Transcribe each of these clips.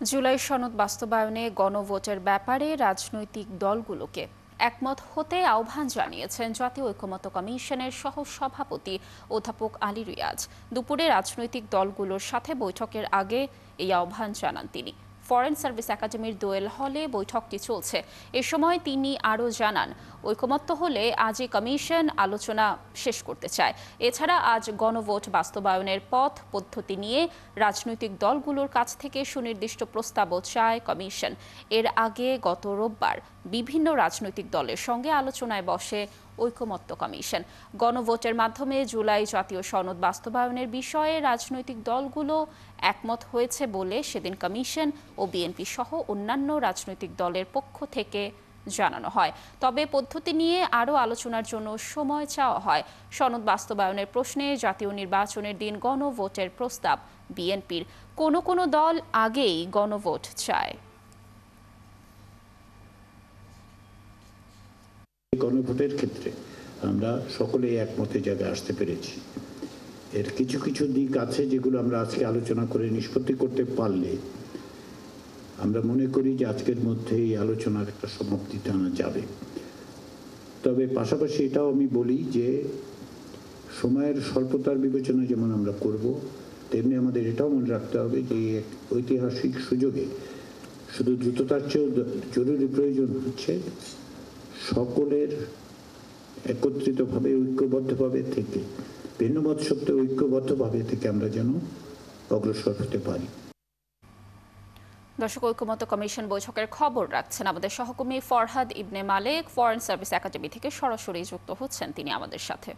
জুলাই সনদ বাস্তবায়নে গণভোটের ব্যাপারে রাজনৈতিক দলগুলোকে একমত হতে আহ্বান জানিয়েছেন জাতীয় ঐকমত্য কমিশনের সহ সভাপতি অধ্যাপক আলী রিয়াজ। দুপুরে রাজনৈতিক দলগুলোর সাথে বৈঠকের আগে এই আহ্বান জানান তিনি। ফরেন সার্ভিস একাডেমির দোয়েল হলে বৈঠকটি চলছে। এ সময় তিনি আরও জানান, ঐকমত্য হলে আজই কমিশন আলোচনা শেষ করতে চায়। এছাড়া আজ গণভোট বাস্তবায়নের পথ পদ্ধতি নিয়ে রাজনৈতিক দলগুলোর কাছ থেকে সুনির্দিষ্ট প্রস্তাবও চায় কমিশন। এর আগে গত রোববার বিভিন্ন রাজনৈতিক দলের সঙ্গে আলোচনায় বসে ঐকমত্য কমিশন। গণভোটের মাধ্যমে জুলাই জাতীয় সনদ বাস্তবায়নের বিষয়ে রাজনৈতিক দলগুলো একমত হয়েছে বলে সেদিন কমিশন ও বিএনপি সহ অন্যান্য রাজনৈতিক দলের পক্ষ থেকে জানানো হয়। তবে পদ্ধতি নিয়ে আরও আলোচনার জন্য সময় চাওয়া হয়। সনদ বাস্তবায়নের প্রশ্নে জাতীয় নির্বাচনের দিন গণভোটের প্রস্তাব বিএনপির। কোনো দল আগেই গণভোট চায়। গণভোটের ক্ষেত্রে আমরা সকলেই একমতের জায়গায় আসতে পেরেছি। এর কিছু কিছু দিক আছে যেগুলো আমরা আজকে আলোচনা করে নিষ্পত্তি করতে পারলে আমরা মনে করি যে আজকের মধ্যে এই আলোচনার একটা সমাপ্তি টানা যাবে। তবে পাশাপাশি এটাও আমি বলি যে সময়ের স্বল্পতার বিবেচনা যেমন আমরা করব, তেমনি আমাদের এটাও মনে রাখতে হবে যে ঐতিহাসিক সুযোগে শুধু দ্রুততার চেয়েও জরুরি প্রয়োজন হচ্ছে সকলের একত্রিতভাবে ঐক্যবদ্ধভাবে থেকে ভিন্নমত সত্ত্বেও ঐক্যবদ্ধভাবে থেকে আমরা যেন অগ্রসর হতে পারি। দর্শক, ঐকমত্য কমিশন বৈঠকের খবর রাখছেন আমাদের সহকর্মী ফরহাদ ইবনে মালেক। ফরেন সার্ভিস একাডেমি থেকে সরাসরি যুক্ত হচ্ছেন তিনি আমাদের সাথে।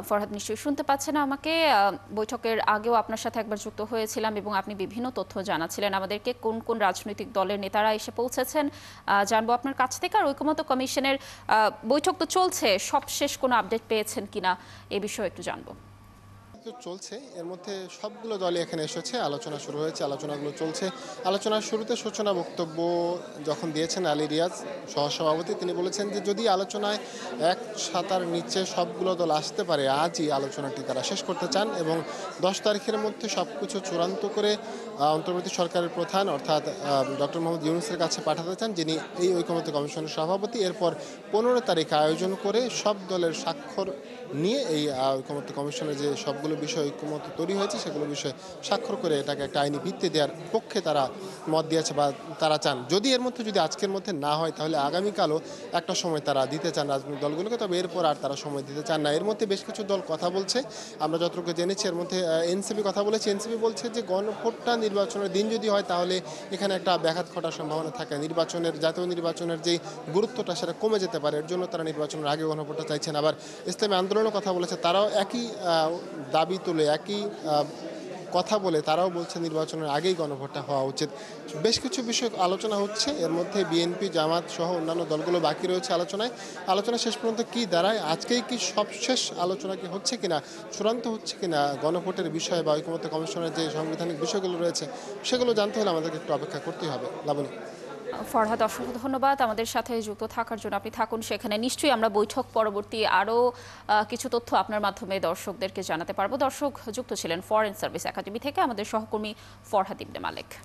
ফরহাদ, নিশ্চয়ই শুনতে পাচ্ছেন আমাকে? বৈঠকের আগেও আপনার সাথে একবার যুক্ত হয়েছিলাম এবং আপনি বিভিন্ন তথ্য জানাচ্ছিলেন আমাদেরকে। কোন কোন রাজনৈতিক দলের নেতারা এসে পৌঁছেছেন জানবো আপনার কাছ থেকে। আর ঐকমত্য কমিশনের বৈঠক তো চলছে, সবশেষ কোনো আপডেট পেয়েছেন কিনা এ বিষয়ে একটু জানবো। চলছে, এর মধ্যে সবগুলো দলই এখানে এসেছে, আলোচনা শুরু হয়েছে, আলোচনাগুলো চলছে। আলোচনার শুরুতে সূচনা বক্তব্য যখন দিয়েছেন আলী রিয়াজ সহসভাপতি, তিনি বলেছেন যে যদি আলোচনায় এক ছাতার নিচে সবগুলো দল আসতে পারে আজই আলোচনাটি তারা শেষ করতে চান এবং 10 তারিখের মধ্যে সব কিছু চূড়ান্ত করে অন্তর্বর্তী সরকারের প্রধান অর্থাৎ ডক্টর মোহাম্মদ ইউনূসের কাছে পাঠাতে চান, যিনি এই ঐকমত্য কমিশনের সভাপতি। এরপর 15 তারিখ আয়োজন করে সব দলের স্বাক্ষর নিয়ে এই ঐকমত্য কমিশনের যে সবগুলো বিষয় ঐকমত্য তৈরি হয়েছে সেগুলো বিষয়ে স্বাক্ষর করে এটাকে একটা আইনি ভিত্তি দেওয়ার পক্ষে তারা মত দিয়েছে বা তারা চান। যদি এর মধ্যে যদি আজকের মধ্যে না হয় তাহলে আগামীকালও একটা সময় তারা দিতে চান রাজনৈতিক দলগুলোকে, তবে এরপর আর তারা সময় দিতে চান না। এর মধ্যে বেশ কিছু দল কথা বলছে, আমরা যতটুকু জেনেছি। এর মধ্যে এনসিপি কথা বলেছে। এনসিপি বলছে যে গণভোটটা নির্বাচনের দিন যদি হয় তাহলে এখানে একটা ব্যাঘাত ঘটার সম্ভাবনা থাকে। জাতীয় নির্বাচনের যে গুরুত্বটা সেটা কমে যেতে পারে, এর জন্য তারা নির্বাচনের আগে গণভোটটা চাইছেন। আবার ইসলামী আন্দোলনের কথা বলেছে, তারাও একই দাবি তুলে একই কথা বলে তারাও বলছে নির্বাচনের আগেই গণভোটটা হওয়া উচিত। বেশ কিছু বিষয় আলোচনা হচ্ছে, এর মধ্যে বিএনপি, জামাত সহ অন্যান্য দলগুলো বাকি রয়েছে আলোচনা শেষ পর্যন্ত কি দাঁড়ায়, আজকেই কি সবশেষ আলোচনা কি হচ্ছে কিনা, চূড়ান্ত হচ্ছে কিনা গণভোটের বিষয়ে বা ঐকমত্য কমিশনের যে সাংবিধানিক বিষয়গুলো রয়েছে সেগুলো জানতে হলে আমাদেরকে একটু অপেক্ষা করতেই হবে। লাবণী। ফরহাদ, অসংখ্য ধন্যবাদ আমাদের সাথে যুক্ত থাকার জন্য। আপনি থাকুন সেখানে। নিশ্চয়ই আমরা বৈঠক পরবর্তী আরও কিছু তথ্য আপনার মাধ্যমে দর্শকদেরকে জানাতে পারবো। দর্শক, যুক্ত ছিলেন ফরেন সার্ভিস একাডেমি থেকে আমাদের সহকর্মী ফরহাদ ইবনে মালেক।